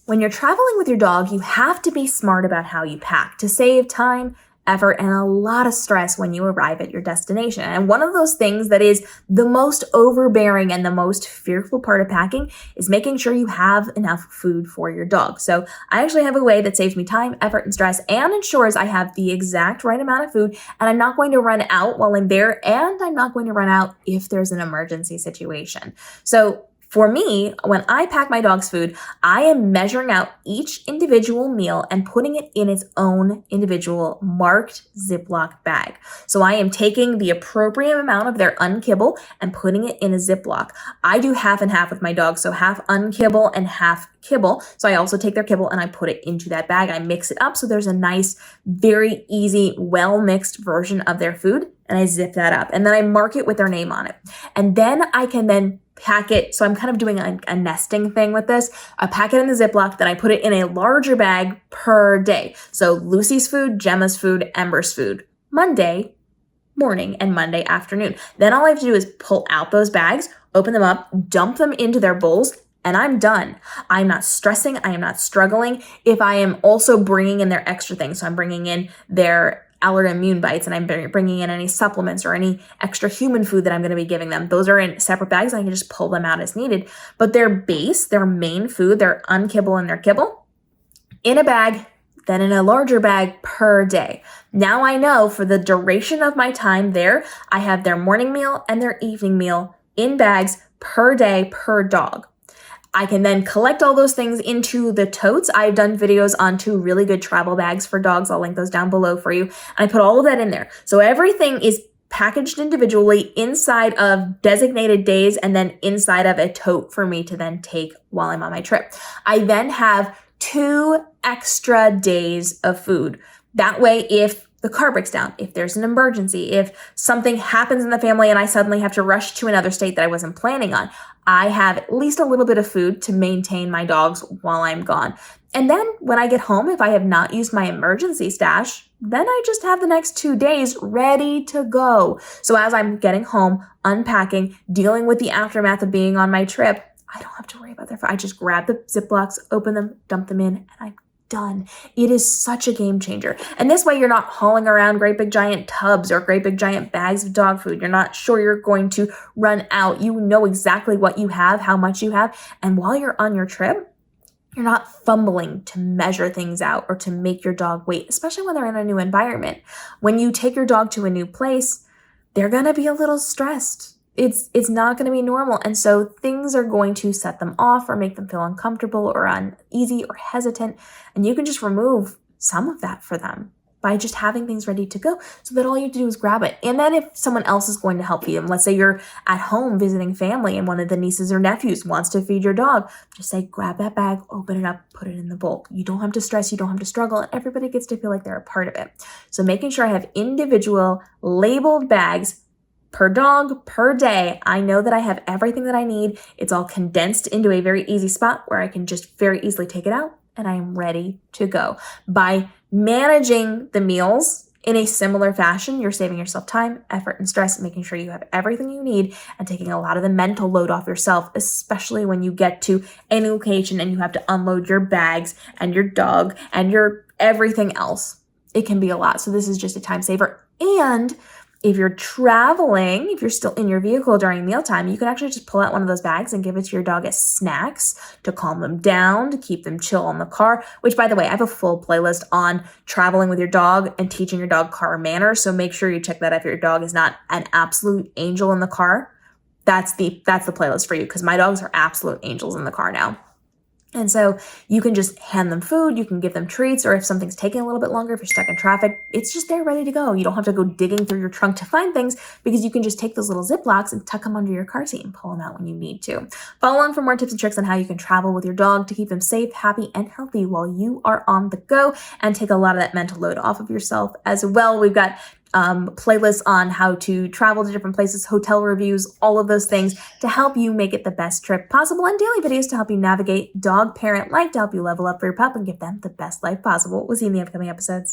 When you're traveling with your dog, you have to be smart about how you pack to save time, effort, and a lot of stress when you arrive at your destination. And one of those things that is the most overbearing and the most fearful part of packing is making sure you have enough food for your dog. So I actually have a way that saves me time, effort, and stress and ensures I have the exact right amount of food and I'm not going to run out while I'm there and I'm not going to run out if there's an emergency situation. So for me, when I pack my dog's food, I am measuring out each individual meal and putting it in its own individual marked Ziploc bag. So I am taking the appropriate amount of their unkibble and putting it in a Ziploc. I do half and half with my dog, so half unkibble and half kibble. So I also take their kibble and I put it into that bag. I mix it up so there's a nice, very easy, well-mixed version of their food, and I zip that up. And then I mark it with their name on it. And then I can then pack it. So I'm kind of doing a nesting thing with this. I pack it in the Ziploc, then I put it in a larger bag per day. So Lucy's food, Gemma's food, Ember's food, Monday morning and Monday afternoon. Then all I have to do is pull out those bags, open them up, dump them into their bowls, and I'm done. I'm not stressing. I am not struggling. If I am also bringing in their extra things, so I'm bringing in their allergy immune bites and I'm bringing in any supplements or any extra human food that I'm going to be giving them. Those are in separate bags. I can just pull them out as needed. But their base, their main food, their unkibble and their kibble, in a bag, then in a larger bag per day. Now I know for the duration of my time there, I have their morning meal and their evening meal in bags per day per dog. I can then collect all those things into the totes. I've done videos on 2 really good travel bags for dogs. I'll link those down below for you. And I put all of that in there. So everything is packaged individually inside of designated days and then inside of a tote for me to then take while I'm on my trip. I then have 2 extra days of food. That way, if the car breaks down, if there's an emergency, if something happens in the family and I suddenly have to rush to another state that I wasn't planning on, I have at least a little bit of food to maintain my dogs while I'm gone. And then when I get home, if I have not used my emergency stash, then I just have the next 2 days ready to go. So as I'm getting home, unpacking, dealing with the aftermath of being on my trip, I don't have to worry about that. I just grab the Ziplocs, open them, dump them in, and I'm done. It is such a game changer. And this way you're not hauling around great big giant tubs or great big giant bags of dog food. You're not sure you're going to run out. You know exactly what you have, how much you have. And while you're on your trip, you're not fumbling to measure things out or to make your dog wait, especially when they're in a new environment. When you take your dog to a new place, they're going to be a little stressed. It's not going to be normal. And so things are going to set them off or make them feel uncomfortable or uneasy or hesitant. And you can just remove some of that for them by just having things ready to go so that all you have to do is grab it. And then if someone else is going to help feed them, let's say you're at home visiting family and one of the nieces or nephews wants to feed your dog, just say, grab that bag, open it up, put it in the bowl. You don't have to stress, you don't have to struggle, and everybody gets to feel like they're a part of it. So making sure I have individual labeled bags per dog, per day. I know that I have everything that I need. It's all condensed into a very easy spot where I can just very easily take it out and I am ready to go. By managing the meals in a similar fashion, you're saving yourself time, effort, and stress, making sure you have everything you need and taking a lot of the mental load off yourself, especially when you get to a new location and you have to unload your bags and your dog and your everything else. It can be a lot. So this is just a time saver. And if you're traveling, if you're still in your vehicle during mealtime, you can actually just pull out one of those bags and give it to your dog as snacks to calm them down, to keep them chill in the car, which, by the way, I have a full playlist on traveling with your dog and teaching your dog car manners. So make sure you check that out if your dog is not an absolute angel in the car. That's the playlist for you, because my dogs are absolute angels in the car now. And so you can just hand them food, you can give them treats, or if something's taking a little bit longer, if you're stuck in traffic, it's just there ready to go. You don't have to go digging through your trunk to find things because you can just take those little Ziplocs and tuck them under your car seat and pull them out when you need to. Follow on for more tips and tricks on how you can travel with your dog to keep them safe, happy, and healthy while you are on the go and take a lot of that mental load off of yourself as well. We've got playlists on how to travel to different places, hotel reviews, all of those things to help you make it the best trip possible, and daily videos to help you navigate dog parent life, to help you level up for your pup and give them the best life possible. We'll see you in the upcoming episodes.